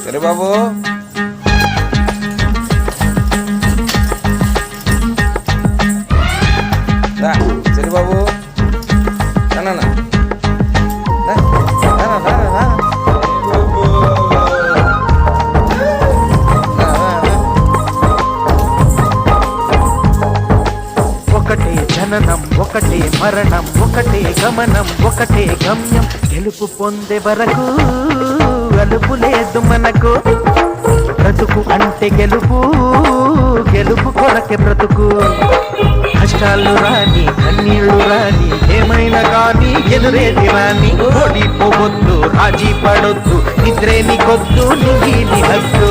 సరే బాబు, సరే బాబు, ఒకటే జననం, ఒకటే మరణం, ఒకటే గమనం, ఒకటే గమ్యం. గెలుపు పొందే వరకు అలుపు లేదు మనకు. బ్రతుకు అంటే గెలుపు, గెలుపు కొరకే బ్రతుకు. కష్టాలు రాని, కన్నీళ్లు రాని, ఏమైనా కానీ ఎదురేది రాని. ఓడిపోవద్దు, రాజీ పడొద్దు, నిద్రే నీకొద్దు, నువ్వు నీ హద్దు.